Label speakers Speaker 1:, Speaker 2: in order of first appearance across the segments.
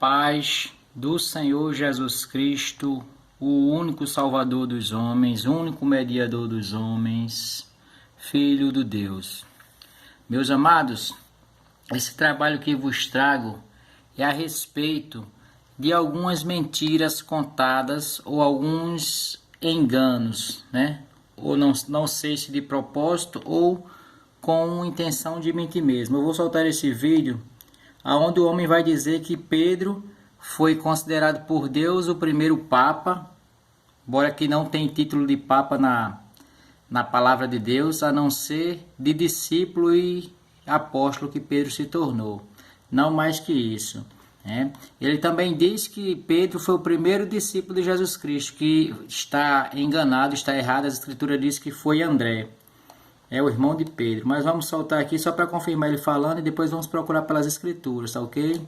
Speaker 1: paz do Senhor Jesus Cristo, o único Salvador dos homens, único mediador dos homens, Filho de Deus. Meus amados, esse trabalho que vos trago é a respeito de algumas mentiras contadas ou alguns enganos, né? Ou não sei se de propósito ou com intenção de mentir mesmo. Eu vou soltar esse vídeo onde o homem vai dizer que Pedro foi considerado por Deus o primeiro Papa, embora que não tem título de Papa na palavra de Deus, a não ser de discípulo e apóstolo que Pedro se tornou. Não mais que isso. Ele também diz que Pedro foi o primeiro discípulo de Jesus Cristo, que está enganado, está errado. A Escritura diz que foi André, é o irmão de Pedro. Mas vamos soltar aqui só para confirmar ele falando e depois vamos procurar pelas Escrituras, tá ok?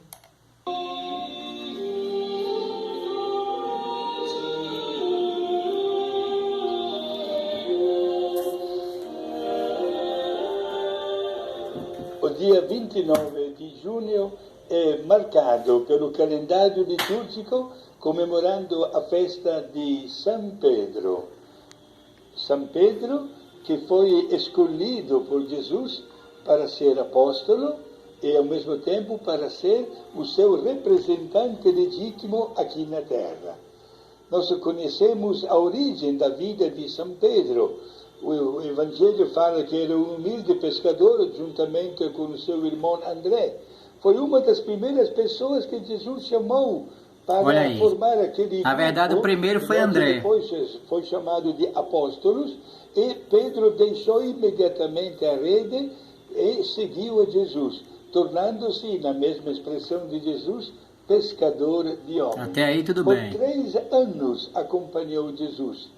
Speaker 2: O dia 29 de junho é marcado pelo calendário litúrgico comemorando a festa de São Pedro. São Pedro, que foi escolhido por Jesus para ser apóstolo e ao mesmo tempo para ser o seu representante legítimo aqui na terra. Nós conhecemos a origem da vida de São Pedro. O Evangelho fala que era um humilde pescador juntamente com o seu irmão André. Foi uma das primeiras pessoas que Jesus chamou para formar aquele grupo.
Speaker 1: Na verdade, o primeiro foi André.
Speaker 2: Depois foi chamado de apóstolos, e Pedro deixou imediatamente a rede e seguiu a Jesus, tornando-se, na mesma expressão de Jesus, pescador de homens.
Speaker 1: Até aí tudo bem.
Speaker 2: Por 3 anos acompanhou Jesus.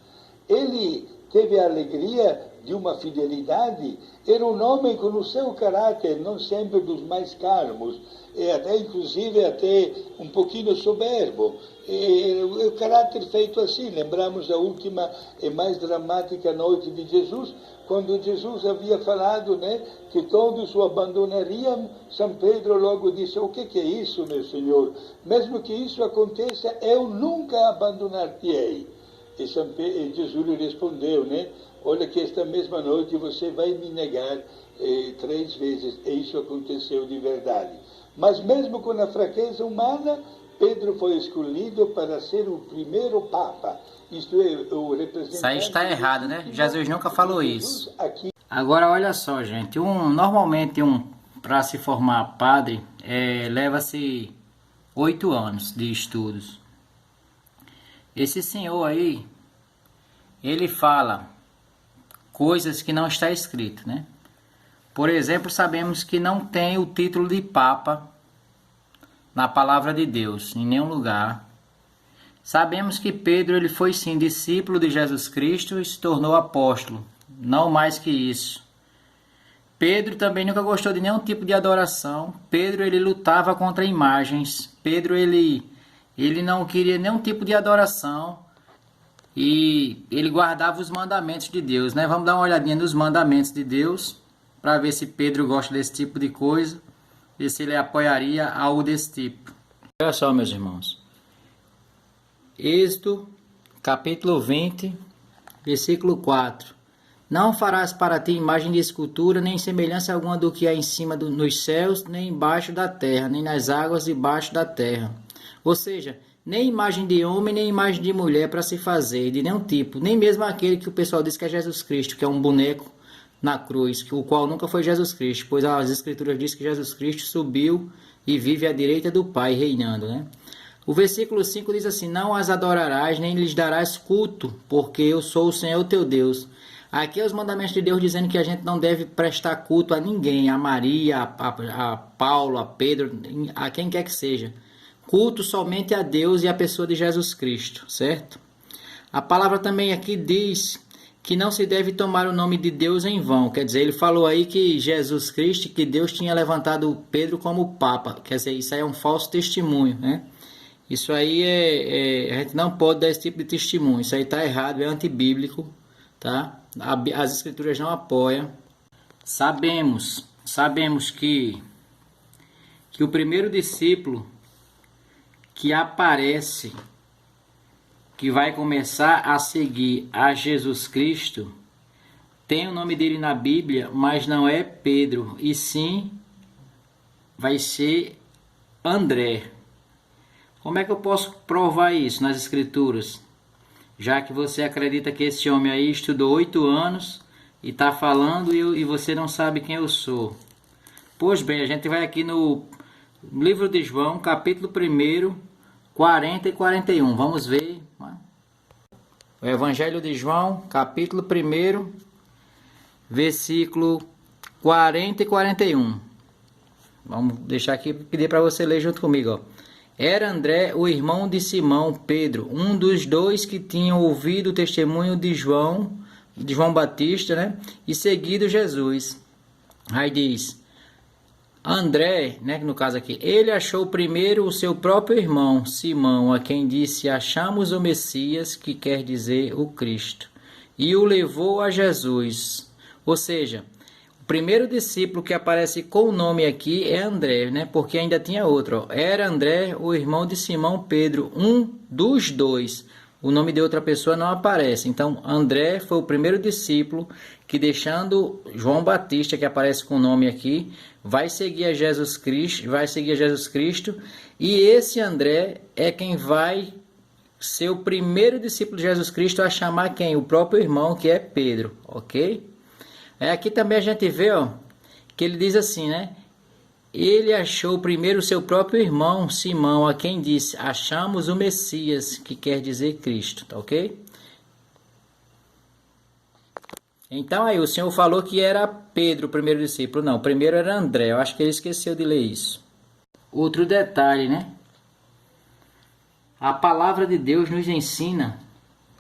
Speaker 2: Ele teve a alegria de uma fidelidade. Era um homem com o seu caráter, não sempre dos mais calmos, e até inclusive até um pouquinho soberbo. O caráter feito assim. Lembramos da última e mais dramática noite de Jesus, quando Jesus havia falado, que todos o abandonariam. São Pedro logo disse: o que é isso, meu Senhor? Mesmo que isso aconteça, eu nunca abandonar-te-ei. E Jesus lhe respondeu, olha que esta mesma noite você vai me negar 3 vezes. E isso aconteceu de verdade. Mas mesmo com a fraqueza humana, Pedro foi escolhido para ser o primeiro Papa. Isto é, o representante...
Speaker 1: Isso aí está errado, né? Jesus nunca falou isso. Agora, olha só, gente. Normalmente, para se formar padre, leva-se 8 anos de estudos. Esse senhor aí, ele fala coisas que não está escrito, né? Por exemplo, sabemos que não tem o título de Papa na palavra de Deus, em nenhum lugar. Sabemos que Pedro, ele foi sim discípulo de Jesus Cristo e se tornou apóstolo, não mais que isso. Pedro também nunca gostou de nenhum tipo de adoração. Pedro, ele lutava contra imagens. Pedro, ele não queria nenhum tipo de adoração e ele guardava os mandamentos de Deus, né? Vamos dar uma olhadinha nos mandamentos de Deus para ver se Pedro gosta desse tipo de coisa e se ele apoiaria algo desse tipo. Olha só, meus irmãos. Êxodo, capítulo 20, versículo 4. Não farás para ti imagem de escultura, nem semelhança alguma do que há em cima nos céus, nem embaixo da terra, nem nas águas debaixo da terra. Ou seja, nem imagem de homem, nem imagem de mulher para se fazer, de nenhum tipo. Nem mesmo aquele que o pessoal diz que é Jesus Cristo, que é um boneco na cruz, o qual nunca foi Jesus Cristo, pois as Escrituras dizem que Jesus Cristo subiu e vive à direita do Pai, reinando, né? O versículo 5 diz assim: não as adorarás, nem lhes darás culto, porque eu sou o Senhor teu Deus. Aqui é os mandamentos de Deus dizendo que a gente não deve prestar culto a ninguém, a Maria, a Paulo, a Pedro, a quem quer que seja. Culto somente a Deus e a pessoa de Jesus Cristo, certo? A palavra também aqui diz que não se deve tomar o nome de Deus em vão. Quer dizer, ele falou aí que Jesus Cristo, que Deus tinha levantado Pedro como Papa. Quer dizer, isso aí é um falso testemunho, né? Isso aí a gente não pode dar esse tipo de testemunho. Isso aí está errado, é antibíblico, tá? As Escrituras não apoiam. Sabemos que o primeiro discípulo que aparece, que vai começar a seguir a Jesus Cristo, tem o nome dele na Bíblia, mas não é Pedro, e sim vai ser André. Como é que eu posso provar isso nas Escrituras? Já que você acredita que esse homem aí estudou 8 anos e está falando e você não sabe quem eu sou. Pois bem, a gente vai aqui no livro de João, capítulo 1, 40 e 41. Vamos ver. O Evangelho de João, capítulo 1, versículo 40 e 41. Vamos deixar aqui e pedir para você ler junto comigo. Ó. Era André, o irmão de Simão Pedro, um dos dois que tinham ouvido o testemunho de João Batista, né? E seguido Jesus. Aí diz, André, né, no caso aqui, ele achou primeiro o seu próprio irmão, Simão, a quem disse, achamos o Messias, que quer dizer o Cristo, e o levou a Jesus. Ou seja, o primeiro discípulo que aparece com o nome aqui é André, né, porque ainda tinha outro. Ó. Era André, o irmão de Simão Pedro, um dos dois. O nome de outra pessoa não aparece. Então, André foi o primeiro discípulo que, deixando João Batista, que aparece com o nome aqui, vai seguir a Jesus Cristo, e esse André é quem vai ser o primeiro discípulo de Jesus Cristo a chamar quem? O próprio irmão, que é Pedro, ok? Aqui também a gente vê, ó, que ele diz assim, né? Ele achou primeiro o seu próprio irmão, Simão, a quem disse, achamos o Messias, que quer dizer Cristo, tá ok? Então aí, o Senhor falou que era Pedro o primeiro discípulo. Não, o primeiro era André, eu acho que ele esqueceu de ler isso. Outro detalhe, né? A palavra de Deus nos ensina,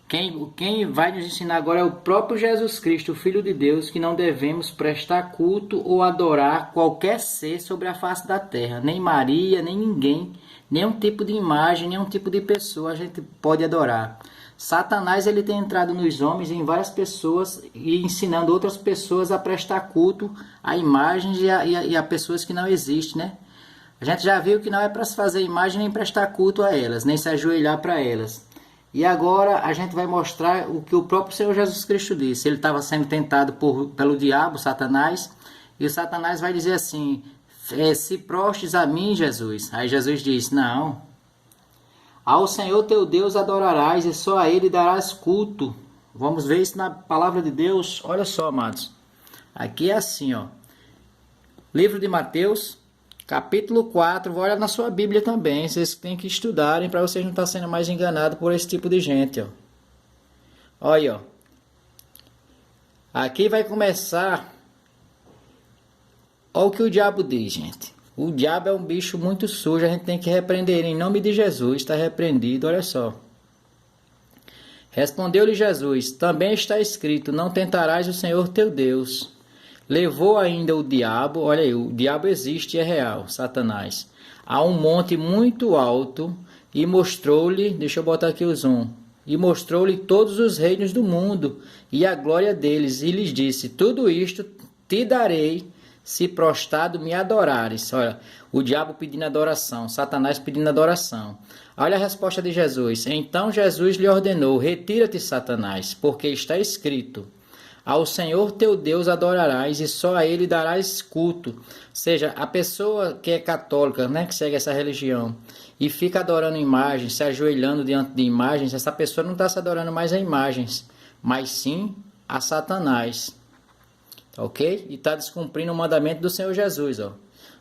Speaker 1: quem vai nos ensinar agora é o próprio Jesus Cristo, o Filho de Deus, que não devemos prestar culto ou adorar qualquer ser sobre a face da terra. Nem Maria, nem ninguém, nenhum tipo de imagem, nenhum tipo de pessoa a gente pode adorar. Satanás ele tem entrado nos homens, em várias pessoas, e ensinando outras pessoas a prestar culto a imagens e a pessoas que não existem, né? A gente já viu que não é para se fazer imagem nem prestar culto a elas, nem se ajoelhar para elas. E agora a gente vai mostrar o que o próprio Senhor Jesus Cristo disse. Ele estava sendo tentado pelo diabo, Satanás, e o Satanás vai dizer assim, se prostes a mim, Jesus. Aí Jesus diz, não, ao Senhor teu Deus adorarás e só a Ele darás culto. Vamos ver isso na palavra de Deus. Olha só, amados. Aqui é assim, ó. Livro de Mateus, capítulo 4, olha na sua Bíblia também, vocês têm que estudarem para vocês não estarem sendo mais enganados por esse tipo de gente. Ó. Olha, ó. Aqui vai começar, olha o que o diabo diz, gente. O diabo é um bicho muito sujo, a gente tem que repreender em nome de Jesus, está repreendido, olha só. Respondeu-lhe Jesus, também está escrito, não tentarás o Senhor teu Deus. Levou ainda o diabo, olha aí, o diabo existe e é real, Satanás, a um monte muito alto e mostrou-lhe, deixa eu botar aqui o zoom, e mostrou-lhe todos os reinos do mundo e a glória deles, e lhes disse, tudo isto te darei se prostrado me adorares. Olha, o diabo pedindo adoração, Satanás pedindo adoração. Olha a resposta de Jesus, então Jesus lhe ordenou, retira-te, Satanás, porque está escrito, ao Senhor teu Deus adorarás e só a Ele darás culto. Ou seja, a pessoa que é católica, né, que segue essa religião, e fica adorando imagens, se ajoelhando diante de imagens, essa pessoa não está se adorando mais a imagens, mas sim a Satanás. Ok? E está descumprindo o mandamento do Senhor Jesus. Ó.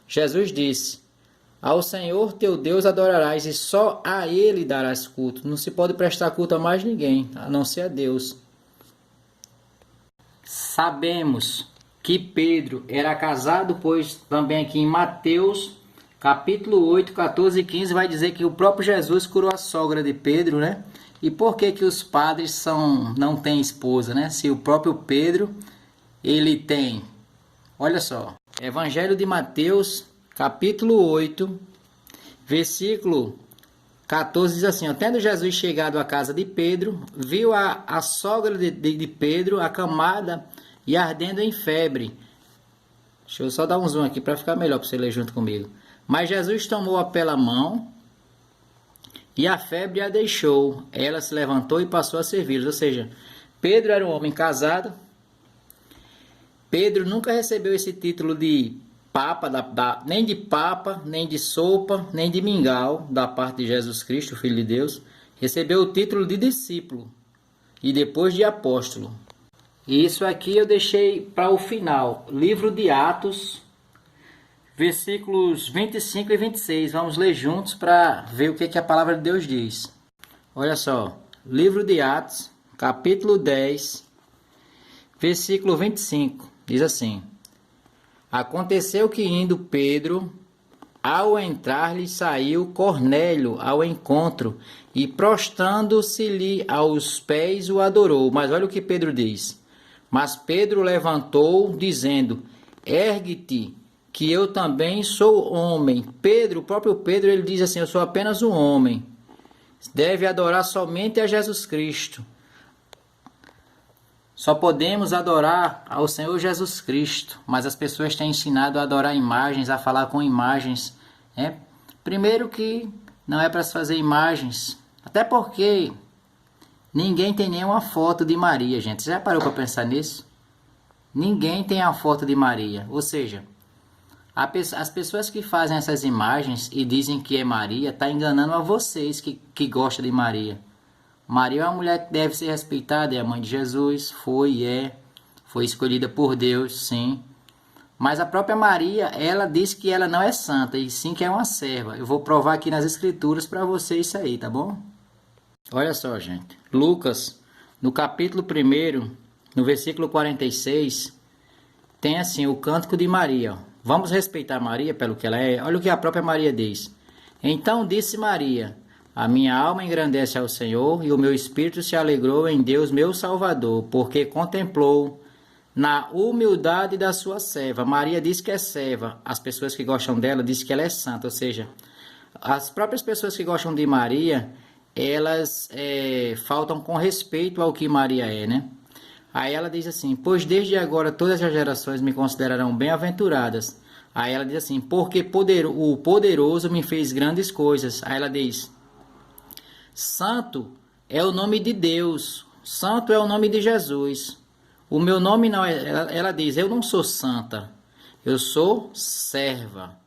Speaker 1: Jesus disse, ao Senhor teu Deus adorarás e só a Ele darás culto. Não se pode prestar culto a mais ninguém, a não ser a Deus. Sabemos que Pedro era casado, pois também aqui em Mateus, capítulo 8, 14 e 15, vai dizer que o próprio Jesus curou a sogra de Pedro, né? E por que os padres não têm esposa, né? Se o próprio Pedro, ele tem. Olha só, Evangelho de Mateus, capítulo 8, versículo 14 diz assim, ó, tendo Jesus chegado à casa de Pedro, viu a sogra de Pedro acamada e ardendo em febre. Deixa eu só dar um zoom aqui para ficar melhor para você ler junto comigo. Mas Jesus tomou-a pela mão e a febre a deixou. Ela se levantou e passou a servi-los. Ou seja, Pedro era um homem casado. Pedro nunca recebeu esse título de papa, nem de papa, nem de sopa, nem de mingau, da parte de Jesus Cristo, Filho de Deus. Recebeu o título de discípulo e depois de apóstolo. E isso aqui eu deixei para o final. Livro de Atos, versículos 25 e 26. Vamos ler juntos para ver o que a palavra de Deus diz. Olha só. Livro de Atos, capítulo 10, versículo 25. Diz assim: Aconteceu que indo Pedro, ao entrar-lhe saiu Cornélio ao encontro, e prostrando-se-lhe aos pés o adorou. Mas olha o que Pedro diz. Mas Pedro levantou, dizendo: Ergue-te, que eu também sou homem. Pedro, o próprio Pedro, ele diz assim: eu sou apenas um homem. Deve adorar somente a Jesus Cristo. Só podemos adorar ao Senhor Jesus Cristo, mas as pessoas têm ensinado a adorar imagens, a falar com imagens. Primeiro que não é para se fazer imagens, até porque ninguém tem nenhuma foto de Maria, gente. Você já parou para pensar nisso? Ninguém tem a foto de Maria. Ou seja, as pessoas que fazem essas imagens e dizem que é Maria, estão enganando a vocês que gostam de Maria. Maria é uma mulher que deve ser respeitada, é a mãe de Jesus, foi escolhida por Deus, sim. Mas a própria Maria, ela diz que ela não é santa, e sim que é uma serva. Eu vou provar aqui nas escrituras para vocês isso aí, tá bom? Olha só, gente. Lucas, no capítulo 1, no versículo 46, tem assim, o cântico de Maria. Vamos respeitar Maria pelo que ela é? Olha o que a própria Maria diz. Então disse Maria: A minha alma engrandece ao Senhor, e o meu espírito se alegrou em Deus meu Salvador, porque contemplou na humildade da sua serva. Maria diz que é serva. As pessoas que gostam dela dizem que ela é santa. Ou seja, as próprias pessoas que gostam de Maria, elas faltam com respeito ao que Maria é, né? Aí ela diz assim: Pois desde agora todas as gerações me considerarão bem-aventuradas. Aí ela diz assim: Porque o poderoso me fez grandes coisas. Aí ela diz: Santo é o nome de Deus, santo é o nome de Jesus. O meu nome não é... Ela diz: eu não sou santa, eu sou serva.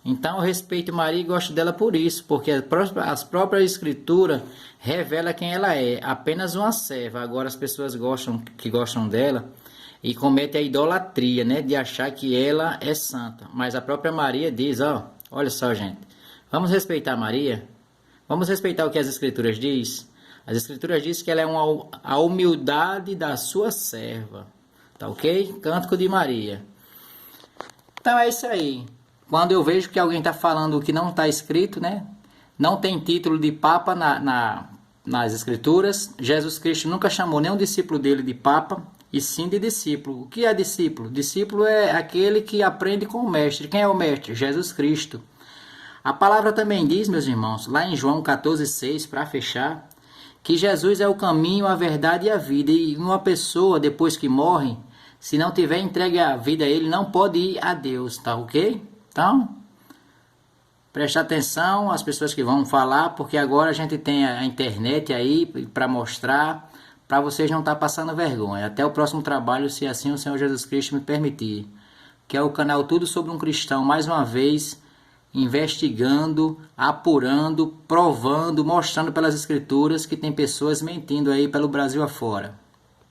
Speaker 1: Então eu respeito Maria e gosto dela por isso, porque as próprias escrituras revelam quem ela é, apenas uma serva. Agora as pessoas que gostam dela e cometem a idolatria, né, de achar que ela é santa. Mas a própria Maria diz, olha só, gente, vamos respeitar Maria? Vamos respeitar o que as escrituras diz? As escrituras dizem que ela é a humildade da sua serva. Tá ok? Cântico de Maria. Então é isso aí. Quando eu vejo que alguém está falando o que não está escrito, né? Não tem título de papa nas escrituras. Jesus Cristo nunca chamou nenhum discípulo dele de papa, e sim de discípulo. O que é discípulo? Discípulo é aquele que aprende com o mestre. Quem é o mestre? Jesus Cristo. A palavra também diz, meus irmãos, lá em João 14,6, para fechar, que Jesus é o caminho, a verdade e a vida. E uma pessoa, depois que morre, se não tiver entregue a vida a ele, não pode ir a Deus, tá ok? Então, preste atenção às pessoas que vão falar, porque agora a gente tem a internet aí para mostrar, para vocês não estar passando vergonha. Até o próximo trabalho, se assim o Senhor Jesus Cristo me permitir. Que é o canal Tudo Sobre um Cristão, mais uma vez, investigando, apurando, provando, mostrando pelas escrituras que tem pessoas mentindo aí pelo Brasil afora.